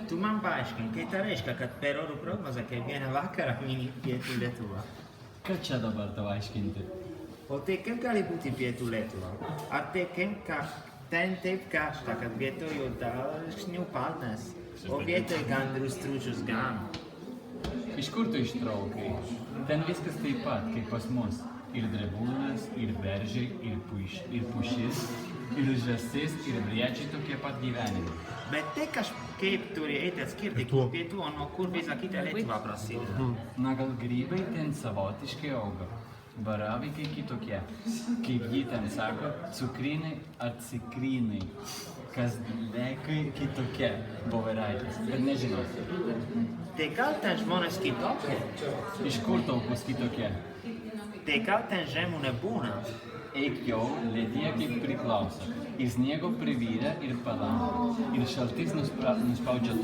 Tu man paaiškink, kai tai reiškia, kad per orų prognozę kiekvieną vakarą mini pietų Lietuva. Ką čia dabar tau aiškinti? O tai kaip gali būti pietų Lietuva? Ar ten taip karšta, kad vietoj dažnių palmes, o vietoj gandrų stručius gano? Iš kur tu ištraukai? Ten viskas taip pat, kaip pas mus. Ir drebūnas, ir beržiai, ir pušis, ir žąsis, ir briedžiai tokie pat gyvenime. Bet tai kažkaip turi eiti atskirti kur pietų, o nuo kur visa kita Lietuva prasideda. Na gal grybai ten savotiškai auga, baravykai kitokie, kaip jį ten sako, cukrynai ar cikrynai, kazlėkai kitokie, voveraitės, bet nežinau. Tai gal ten žmonės kitokie? Iš kur taukus kitokie? Tai gal ten žemų nebūna? Eik jau, ledija kaip priklauso, ir sniego privyrė ir palanko, ir šaltis nuspaudžia to,